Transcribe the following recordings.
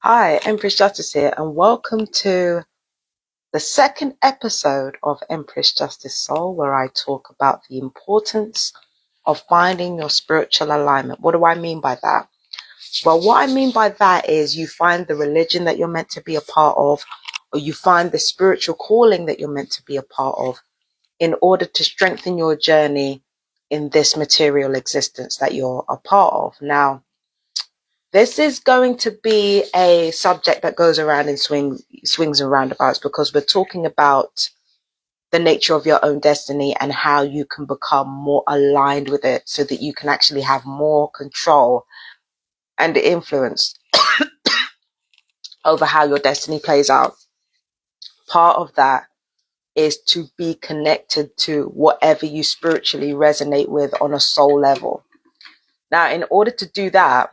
Hi, Empress Justice here, and welcome to the second episode of Empress Justice Soul, where I talk about the importance of finding your spiritual alignment. What do I mean by that? Well, what I mean by that is you find the religion that you're meant to be a part of, or you find the spiritual calling that you're meant to be a part of in order to strengthen your journey in this material existence that you're a part of. Now, this is going to be a subject that goes around in swings and roundabouts, because we're talking about the nature of your own destiny and how you can become more aligned with it so that you can actually have more control and influence over how your destiny plays out. Part of that is to be connected to whatever you spiritually resonate with on a soul level. Now, in order to do that,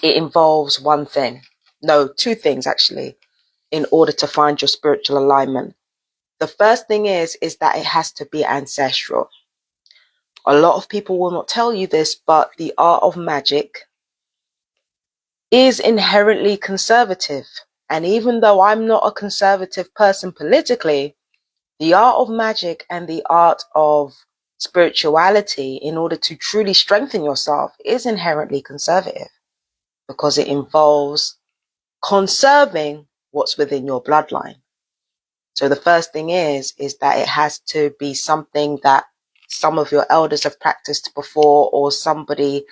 it involves two things actually, in order to find your spiritual alignment. The first thing is that it has to be ancestral. A lot of people will not tell you this, but the art of magic is inherently conservative. And even though I'm not a conservative person politically, the art of magic and the art of spirituality, in order to truly strengthen yourself, is inherently conservative, because it involves conserving what's within your bloodline. So the first thing is that it has to be something that some of your elders have practiced before, or somebody,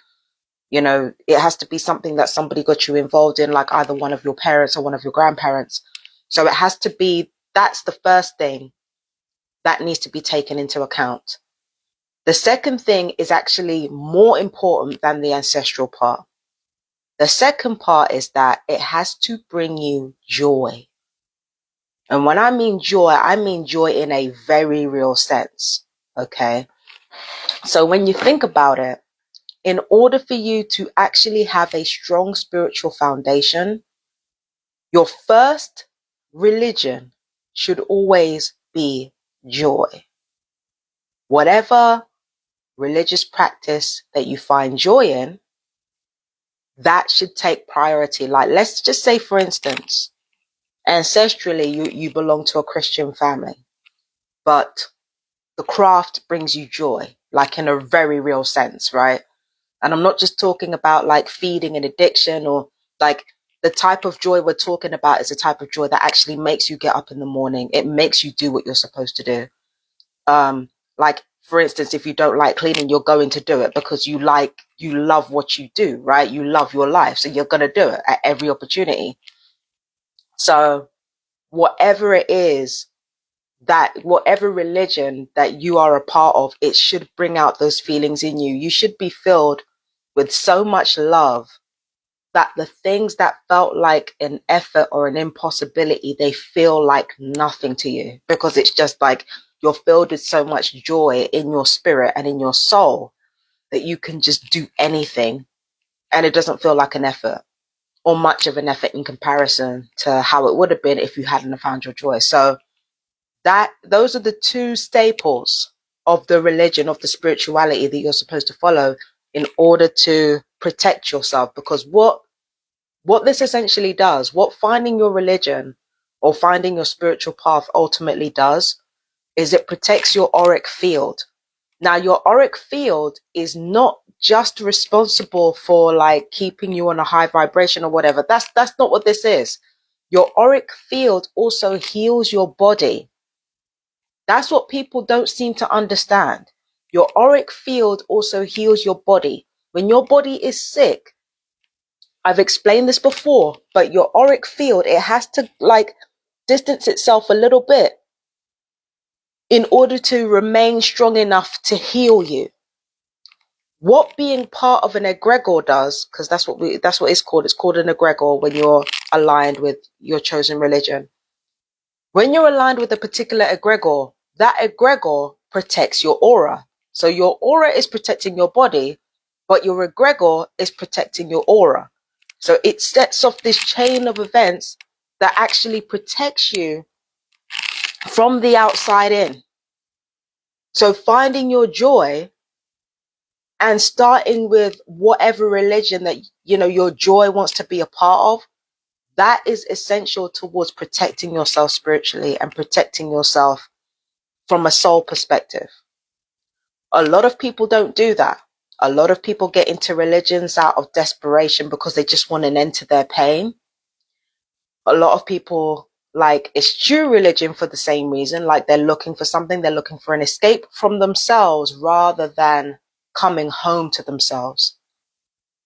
it has to be something that somebody got you involved in, like either one of your parents or one of your grandparents. So it has to be, that's the first thing that needs to be taken into account. The second thing is actually more important than the ancestral part. The second part is that it has to bring you joy. And when I mean joy in a very real sense. Okay. So when you think about it, in order for you to actually have a strong spiritual foundation, your first religion should always be joy. Whatever religious practice that you find joy in, that should take priority. Like, let's just say, for instance, ancestrally, you belong to a Christian family, but the craft brings you joy, like in a very real sense, right? And I'm not just talking about like feeding an addiction, or like the type of joy we're talking about is the type of joy that actually makes you get up in the morning. It makes you do what you're supposed to do. Like, for instance, if you don't like cleaning, you're going to do it because you love what you do, right? You love your life. So you're going to do it at every opportunity. So whatever it is, that whatever religion that you are a part of, it should bring out those feelings in you. You should be filled with so much love that the things that felt like an effort or an impossibility, they feel like nothing to you, because it's just like you're filled with so much joy in your spirit and in your soul that you can just do anything, and it doesn't feel like an effort or much of an effort in comparison to how it would have been if you hadn't found your joy. So those are the two staples of the religion, of the spirituality that you're supposed to follow in order to protect yourself. Because what this essentially does, what finding your religion or finding your spiritual path ultimately does, is it protects your auric field. Now, your auric field is not just responsible for like keeping you on a high vibration or whatever. That's not what this is. Your auric field also heals your body. That's what people don't seem to understand. Your auric field also heals your body. When your body is sick, I've explained this before, but your auric field, it has to like distance itself a little bit in order to remain strong enough to heal you. What being part of an egregore does, because that's what it's called. It's called an egregore when you're aligned with your chosen religion. When you're aligned with a particular egregore, that egregore protects your aura. So your aura is protecting your body, but your egregore is protecting your aura. So it sets off this chain of events that actually protects you from the outside in. So finding your joy and starting with whatever religion that, your joy wants to be a part of, that is essential towards protecting yourself spiritually and protecting yourself from a soul perspective. A lot of people don't do that. A lot of people get into religions out of desperation because they just want an end to their pain. A lot of people like eschew religion for the same reason, like they're looking for something, they're looking for an escape from themselves rather than coming home to themselves.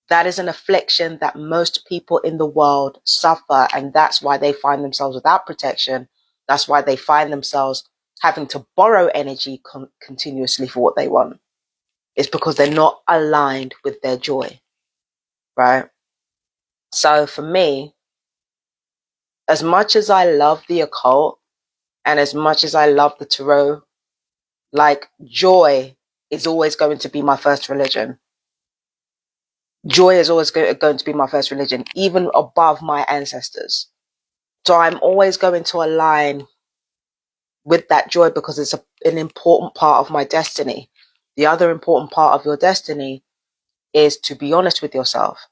That is an affliction that most people in the world suffer, and that's why they find themselves without protection. That's why they find themselves having to borrow energy continuously for what they want. It's because they're not aligned with their joy, right? So for me, as much as I love the occult and as much as I love the tarot, like joy is always going to be my first religion. Joy is always going to be my first religion, even above my ancestors. So I'm always going to align with that joy because it's an important part of my destiny. The other important part of your destiny is to be honest with yourself.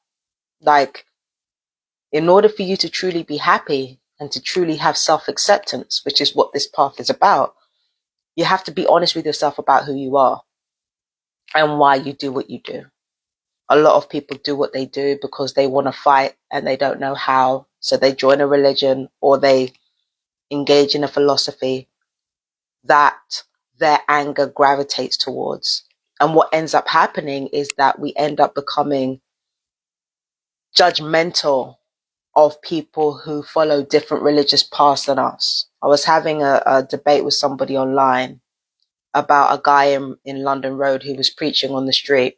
Like, in order for you to truly be happy and to truly have self-acceptance, which is what this path is about, you have to be honest with yourself about who you are and why you do what you do. A lot of people do what they do because they want to fight and they don't know how. So they join a religion or they engage in a philosophy that their anger gravitates towards. And what ends up happening is that we end up becoming judgmental of people who follow different religious paths than us. I was having a debate with somebody online about a guy in London Road who was preaching on the street.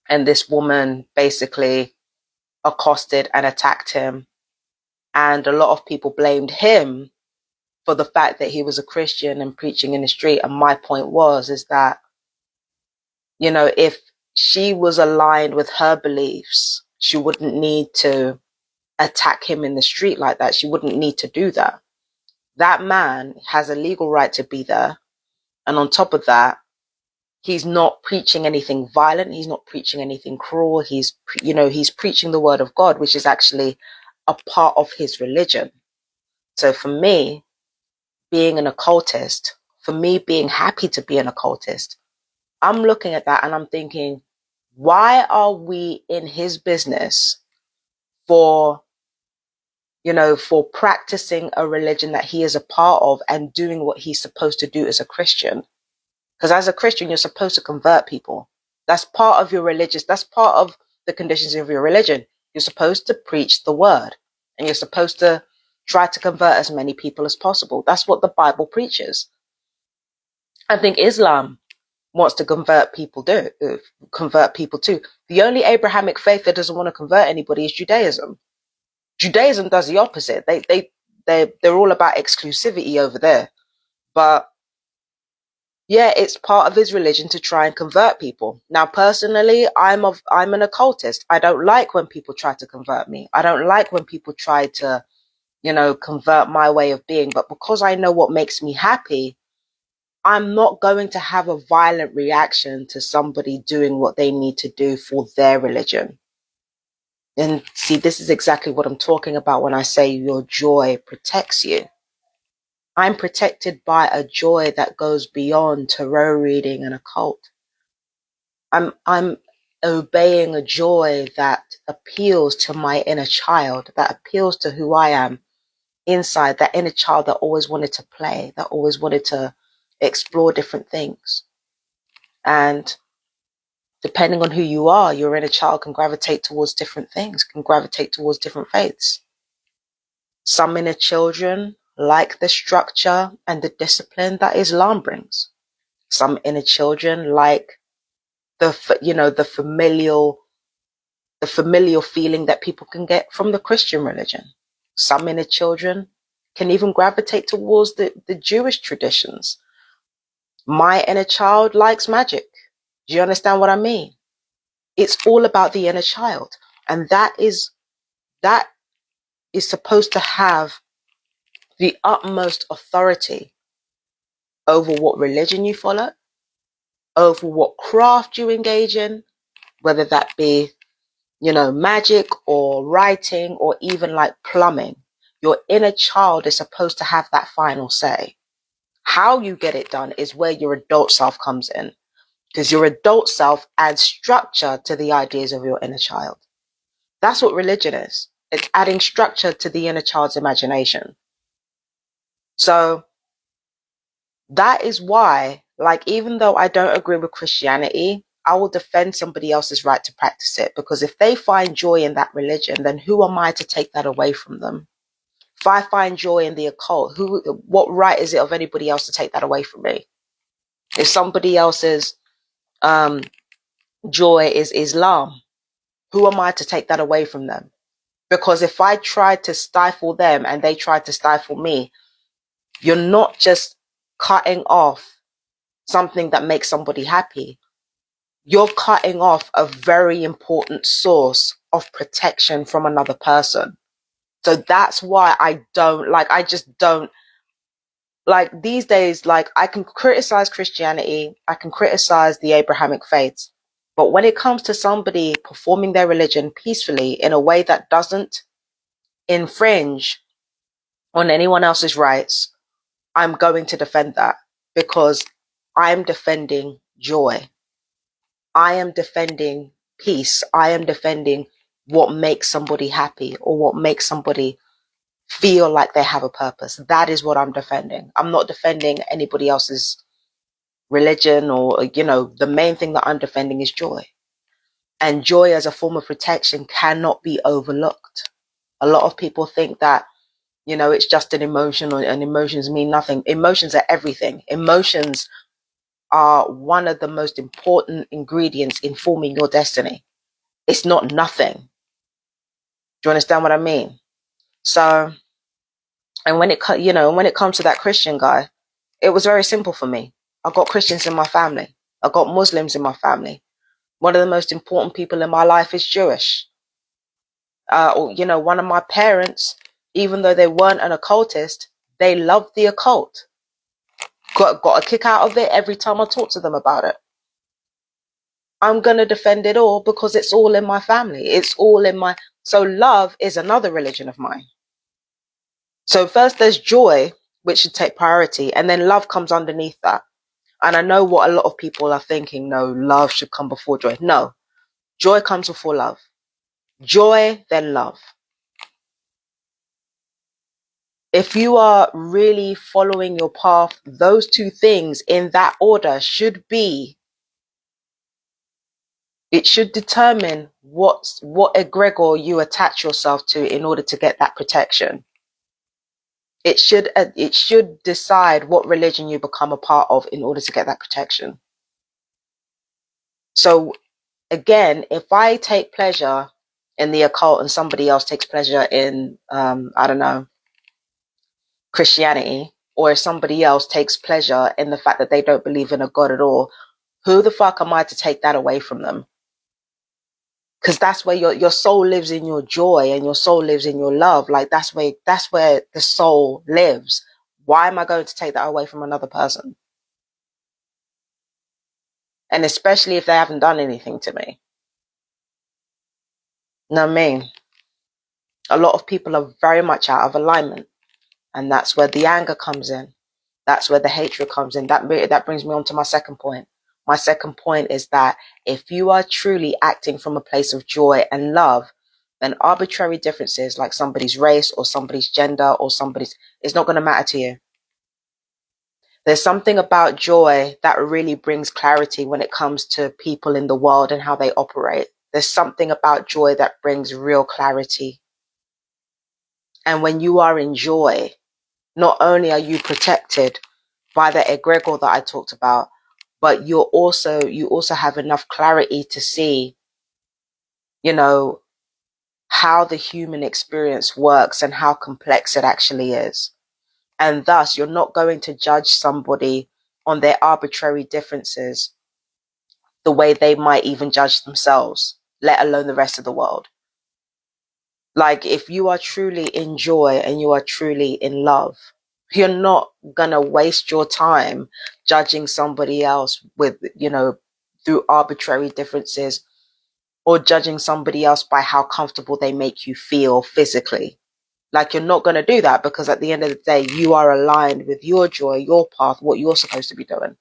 And this woman basically accosted and attacked him. And a lot of people blamed him for the fact that he was a Christian and preaching in the street. And my point is that, you know, if she was aligned with her beliefs, she wouldn't need to attack him in the street like that. She wouldn't need to do that. That man has a legal right to be there. And on top of that, he's not preaching anything violent. He's not preaching anything cruel. He's preaching the word of God, which is actually a part of his religion. So for me, being an occultist, for me being happy to be an occultist, I'm looking at that and I'm thinking, why are we in his business for practicing a religion that he is a part of and doing what he's supposed to do as a Christian? Because as a Christian, you're supposed to convert people. That's part of that's part of the conditions of your religion. You're supposed to preach the word and you're supposed to try to convert as many people as possible. That's what the Bible preaches. I think Islam wants to convert people too. The only Abrahamic faith that doesn't want to convert anybody is Judaism. Judaism does the opposite. They're all about exclusivity over there. But yeah, it's part of his religion to try and convert people. Now, personally, I'm an occultist. I don't like when people try to convert me. I don't like when people try to, convert my way of being. But because I know what makes me happy, I'm not going to have a violent reaction to somebody doing what they need to do for their religion. And see, this is exactly what I'm talking about when I say your joy protects you. I'm protected by a joy that goes beyond tarot reading and occult. I'm obeying a joy that appeals to my inner child, that appeals to who I am inside, that inner child that always wanted to play, that always wanted to explore different things. And depending on who you are, your inner child can gravitate towards different things, can gravitate towards different faiths. Some inner children like the structure and the discipline that Islam brings. Some inner children like the familial feeling that people can get from the Christian religion. Some inner children can even gravitate towards the Jewish traditions. My inner child likes magic. Do you understand what I mean? It's all about the inner child. And that is supposed to have the utmost authority over what religion you follow, over what craft you engage in, whether that be, magic or writing or even like plumbing. Your inner child is supposed to have that final say. How you get it done is where your adult self comes in, because your adult self adds structure to the ideas of your inner child. That's what religion is. It's adding structure to the inner child's imagination. So that is why, like, even though I don't agree with Christianity, I will defend somebody else's right to practice it, because if they find joy in that religion, then who am I to take that away from them? If I find joy in the occult, what right is it of anybody else to take that away from me? If somebody else's joy is Islam, who am I to take that away from them? Because if I try to stifle them and they try to stifle me, you're not just cutting off something that makes somebody happy. You're cutting off a very important source of protection from another person. So that's why I just don't like these days. Like, I can criticize Christianity, I can criticize the Abrahamic faiths, but when it comes to somebody performing their religion peacefully in a way that doesn't infringe on anyone else's rights, I'm going to defend that, because I'm defending joy. I am defending peace. I am defending what makes somebody happy or what makes somebody feel like they have a purpose. That is what I'm defending. I'm not defending anybody else's religion or, the main thing that I'm defending is joy. And joy as a form of protection cannot be overlooked. A lot of people think that, it's just an emotion, and emotions mean nothing. Emotions are everything. Emotions are one of the most important ingredients in forming your destiny. It's not nothing. Do you understand what I mean? So, and when it comes to that Christian guy, it was very simple for me. I got Christians in my family. I got Muslims in my family. One of the most important people in my life is Jewish. One of my parents, even though they weren't an occultist, they loved the occult. Got a kick out of it every time I talk to them about it. I'm going to defend it all because it's all in my family. It's all in my... So love is another religion of mine. So first there's joy, which should take priority, and then love comes underneath that. And I know what a lot of people are thinking. No, love should come before joy. No, joy comes before love. Joy, then love. If you are really following your path, those two things in that order it should determine what egregor you attach yourself to in order to get that protection. It should decide what religion you become a part of in order to get that protection. So again, if I take pleasure in the occult and somebody else takes pleasure in, I don't know, Christianity, or if somebody else takes pleasure in the fact that they don't believe in a God at all, who the fuck am I to take that away from them? Because that's where your soul lives, in your joy, and your soul lives in your love. Like, that's where the soul lives. Why am I going to take that away from another person? And especially if they haven't done anything to me. You know what I mean? A lot of people are very much out of alignment. And that's where the anger comes in. That's where the hatred comes in. That brings me on to my second point. My second point is that if you are truly acting from a place of joy and love, then arbitrary differences like somebody's race or somebody's gender or it's not going to matter to you. There's something about joy that really brings clarity when it comes to people in the world and how they operate. There's something about joy that brings real clarity. And when you are in joy, not only are you protected by the egregor that I talked about, but you also have enough clarity to see, how the human experience works and how complex it actually is. And thus, you're not going to judge somebody on their arbitrary differences the way they might even judge themselves, let alone the rest of the world. Like, if you are truly in joy and you are truly in love, you're not gonna waste your time judging somebody else with, through arbitrary differences or judging somebody else by how comfortable they make you feel physically. Like, you're not going to do that, because at the end of the day, you are aligned with your joy, your path, what you're supposed to be doing.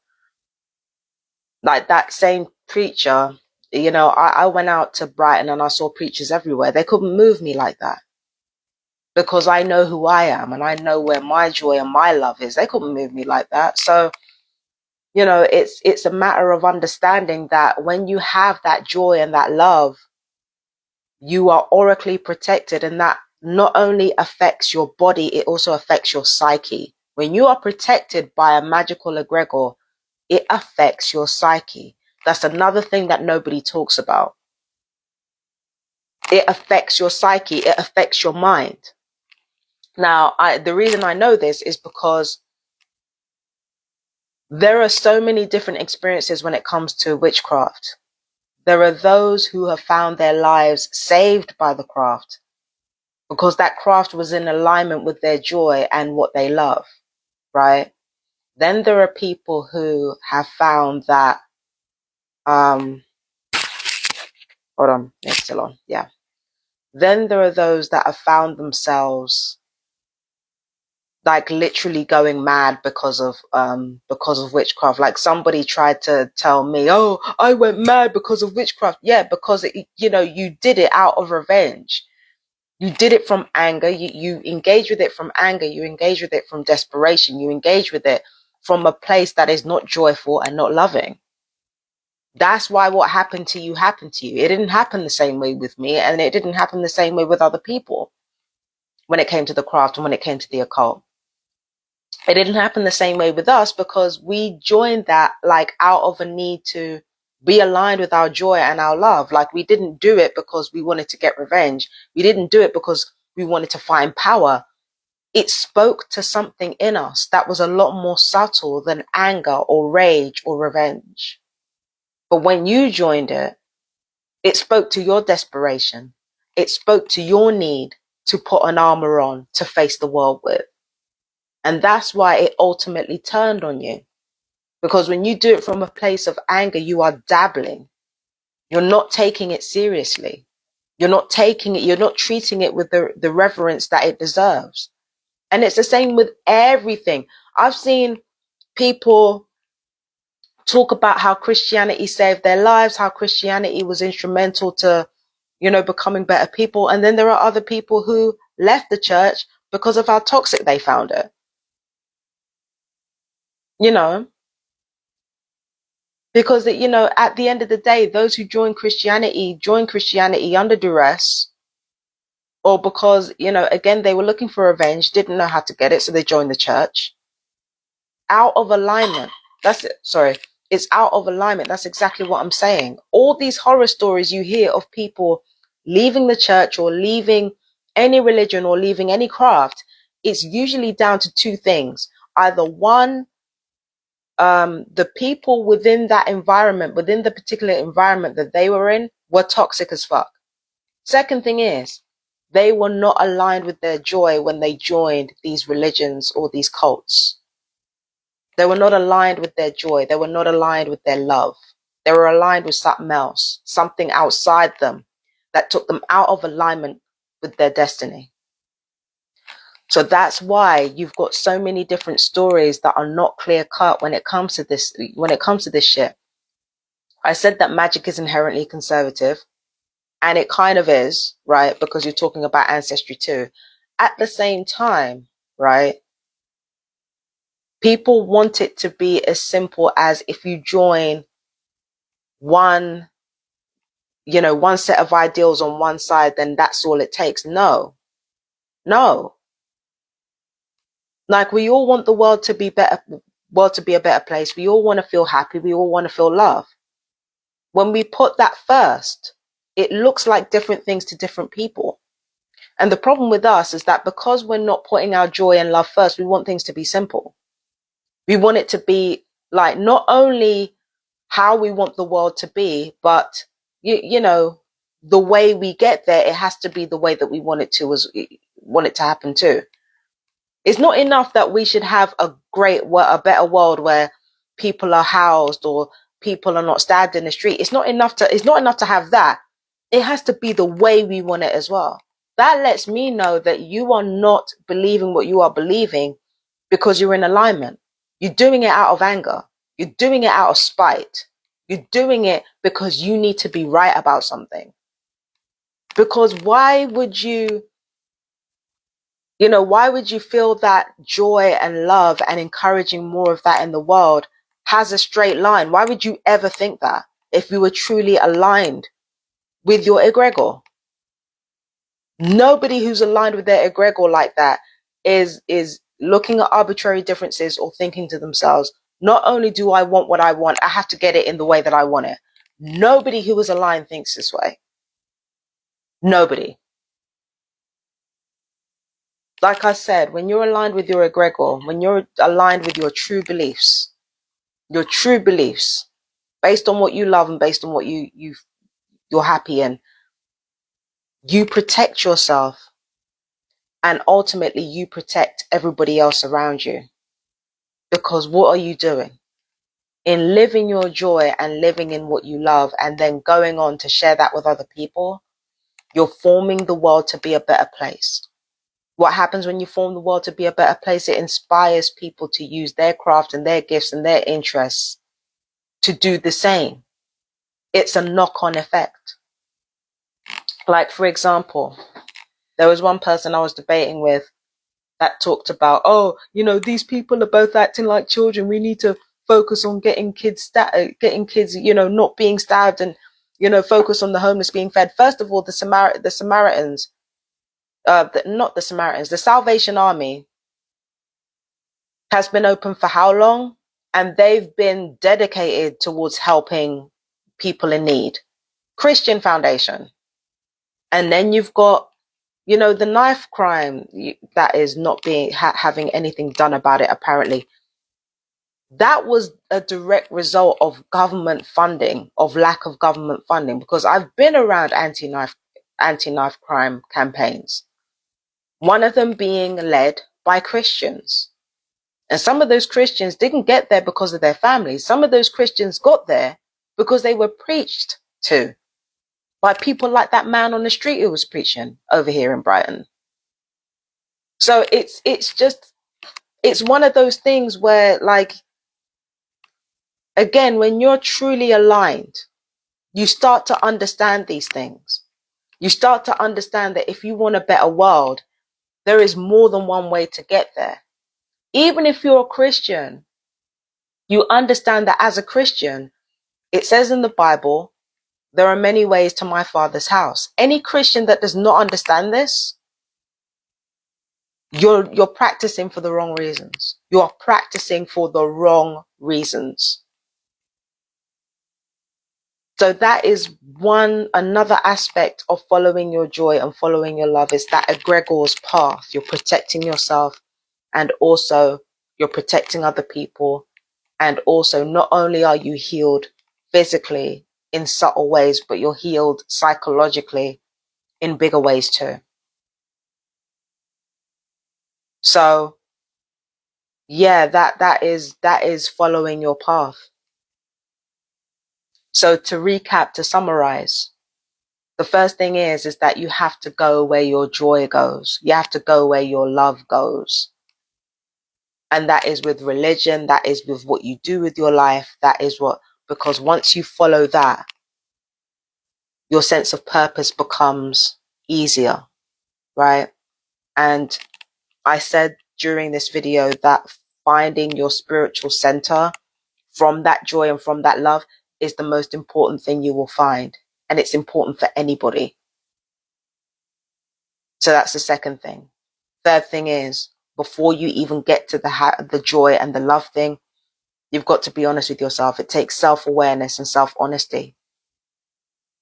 Like that same preacher, I went out to Brighton and I saw preachers everywhere. They couldn't move me like that, because I know who I am and I know where my joy and my love is. They couldn't move me like that. So, it's a matter of understanding that when you have that joy and that love, you are aurically protected, and that not only affects your body, it also affects your psyche. When you are protected by a magical egregor, it affects your psyche. That's another thing that nobody talks about. It affects your psyche. It affects your mind. Now, the reason I know this is because there are so many different experiences when it comes to witchcraft. There are those who have found their lives saved by the craft, because that craft was in alignment with their joy and what they love, right? Then there are people who have found that, hold on, it's still on, yeah. Then there are those that have found themselves like literally going mad because of witchcraft. Like, somebody tried to tell me, oh, I went mad because of witchcraft. Yeah, because you did it out of revenge. You did it from anger. You engage with it from anger. You engage with it from desperation. You engage with it from a place that is not joyful and not loving. That's why what happened to you happened to you. It didn't happen the same way with me, and it didn't happen the same way with other people when it came to the craft and when it came to the occult. It didn't happen the same way with us, because we joined that like out of a need to be aligned with our joy and our love. Like, we didn't do it because we wanted to get revenge. We didn't do it because we wanted to find power. It spoke to something in us that was a lot more subtle than anger or rage or revenge. But when you joined it, it spoke to your desperation. It spoke to your need to put an armor on to face the world with. And that's why it ultimately turned on you. Because when you do it from a place of anger, you are dabbling. You're not taking it seriously. You're not treating it with the reverence that it deserves. And it's the same with everything. I've seen people talk about how Christianity saved their lives, how Christianity was instrumental to, becoming better people. And then there are other people who left the church because of how toxic they found it. Because, at the end of the day, those who join Christianity under duress, or because, again, they were looking for revenge, didn't know how to get it, so they joined the church. Out of alignment. That's it. Sorry. It's out of alignment. That's exactly what I'm saying. All these horror stories you hear of people leaving the church or leaving any religion or leaving any craft, it's usually down to two things. Either one, the people within that environment, within the particular environment that they were in, were toxic as fuck. Second thing is, they were not aligned with their joy when they joined these religions or these cults. They were not aligned with their joy. They were not aligned with their love. They were aligned with something else, something outside them that took them out of alignment with their destiny. So that's why you've got so many different stories that are not clear cut when it comes to this shit. I said that Magick is inherently conservative, and it kind of is, right? Because you're talking about ancestry too. At the same time, right? People want it to be as simple as, if you join one set of ideals on one side, then that's all it takes. No. Like, we all want the world to be a better place. We all want to feel happy. We all want to feel love. When we put that first, it looks like different things to different people. And the problem with us is that because we're not putting our joy and love first, we want things to be simple. We want it to be like, not only how we want the world to be, but the way we get there, it has to be the way that we want it to happen too. It's not enough that we should have a better world where people are housed or people are not stabbed in the street. It's not enough to have that. It has to be the way we want it as well. That lets me know that you are not believing what you are believing because you're in alignment. You're doing it out of anger. You're doing it out of spite. You're doing it because you need to be right about something. Because why would you why would you feel that joy and love and encouraging more of that in the world has a straight line? Why would you ever think that if you were truly aligned with your egregor? Nobody who's aligned with their egregor like that is looking at arbitrary differences or thinking to themselves, not only do I want what I want, I have to get it in the way that I want it. Nobody who is aligned thinks this way. Nobody. Like I said, when you're aligned with your egregor, when you're aligned with your true beliefs, based on what you love and based on what you're happy in, you protect yourself, and ultimately you protect everybody else around you. Because what are you doing? In living your joy and living in what you love and then going on to share that with other people, you're forming the world to be a better place. What happens when you form the world to be a better place? It inspires people to use their craft and their gifts and their interests to do the same. It's a knock-on effect. Like, for example, there was one person I was debating with that talked about, oh, these people are both acting like children. We need to focus on getting kids, not being stabbed, and, focus on the homeless being fed. First of all, the Samaritans, the Salvation Army has been open for how long? And they've been dedicated towards helping people in need. Christian Foundation. And then you've got, the knife crime that is not being having anything done about it, apparently. That was a direct result of government funding, of lack of government funding, because I've been around anti-knife crime campaigns. One of them being led by Christians. And some of those Christians didn't get there because of their families. Some of those Christians got there because they were preached to by people like that man on the street who was preaching over here in Brighton. So it's one of those things where, like, again, when you're truly aligned, you start to understand these things. You start to understand that if you want a better world, there is more than one way to get there. Even if you're a Christian, you understand that as a Christian, it says in the Bible, there are many ways to my Father's house. Any Christian that does not understand this, you're practicing for the wrong reasons. You're practicing for the wrong reasons. So that is another aspect of following your joy and following your love, is that egregor's path. You're protecting yourself, and also you're protecting other people. And also, not only are you healed physically in subtle ways, but you're healed psychologically in bigger ways too. So yeah, that is following your path. So to recap, to summarize, the first thing is that you have to go where your joy goes. You have to go where your love goes. And that is with religion. That is with what you do with your life. Because once you follow that, your sense of purpose becomes easier, right? And I said during this video that finding your spiritual center from that joy and from that love is the most important thing you will find. And it's important for anybody. So that's the second thing. Third thing is, before you even get to the joy and the love thing, you've got to be honest with yourself. It takes self-awareness and self-honesty.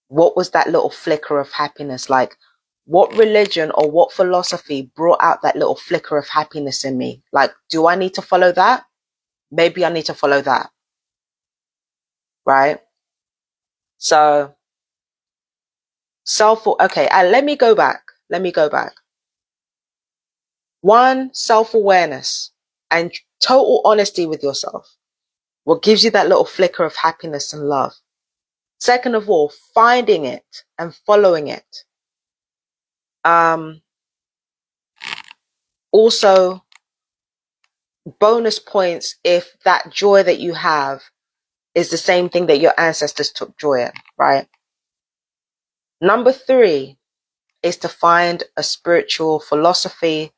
What was that little flicker of happiness like? What religion or what philosophy brought out that little flicker of happiness in me? Like, do I need to follow that? Maybe I need to follow that. Right? So, let me go back. One, self-awareness and total honesty with yourself. What gives you that little flicker of happiness and love? Second of all, finding it and following it. Also, bonus points if that joy that you have is the same thing that your ancestors took joy in, right? Number 3 is to find a spiritual philosophy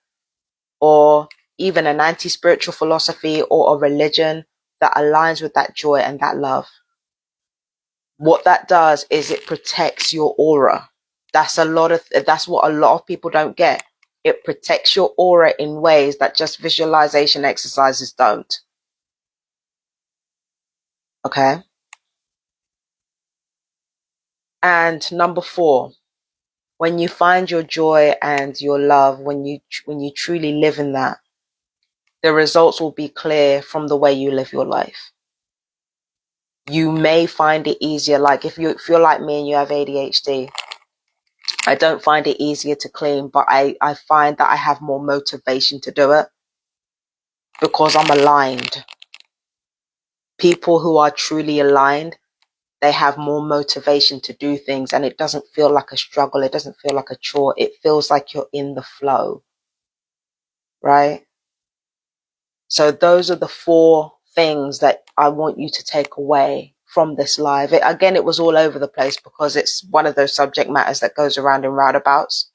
or even an anti-spiritual philosophy or a religion that aligns with that joy and that love. What that does is it protects your aura. That's what a lot of people don't get. It protects your aura in ways that just visualization exercises don't. Okay? And number 4, when you find your joy and your love, when you truly live in that, the results will be clear from the way you live your life. You may find it easier, like if you're like me and you have ADHD, I don't find it easier to clean, but I find that I have more motivation to do it because I'm aligned. People who are truly aligned, they have more motivation to do things, and it doesn't feel like a struggle. It doesn't feel like a chore. It feels like you're in the flow, right? So those are the 4 things that I want you to take away from this live. Again, it was all over the place because it's one of those subject matters that goes around in roundabouts.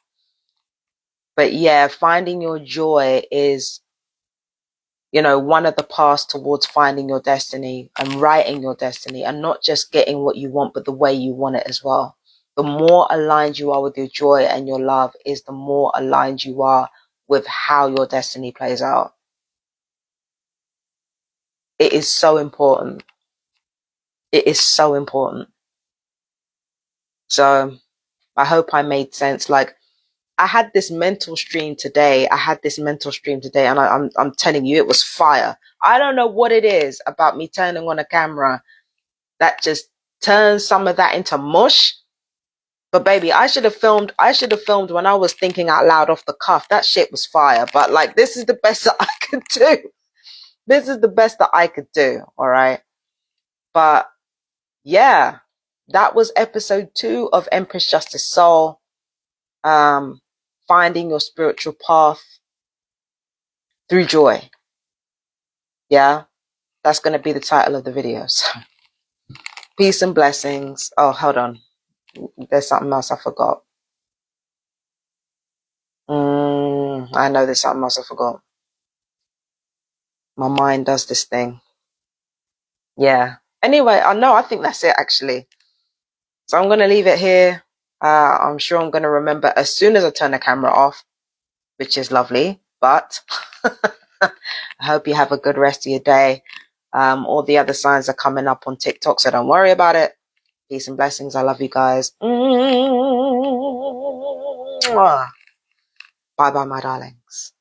But yeah, finding your joy is, one of the paths towards finding your destiny and writing your destiny, and not just getting what you want, but the way you want it as well. The more aligned you are with your joy and your love is the more aligned you are with how your destiny plays out. It is so important. It is so important. So I hope I made sense. Like, I had this mental stream today. And I'm telling you, it was fire. I don't know what it is about me turning on a camera that just turns some of that into mush. But baby, I should have filmed when I was thinking out loud off the cuff. That shit was fire. But like, this is the best that I could do. This is the best that I could do. All right. But yeah, that was episode 2 of Empress Justice Soul. Finding your spiritual path through joy. Yeah, that's going to be the title of the video. So, peace and blessings. Oh, hold on. There's something else I forgot. I know there's something else I forgot. My mind does this thing. Yeah. Anyway, I think that's it actually. So I'm going to leave it here. I'm sure I'm going to remember as soon as I turn the camera off, which is lovely. But I hope you have a good rest of your day. All the other signs are coming up on TikTok, so don't worry about it. Peace and blessings. I love you guys. Bye bye, my darlings.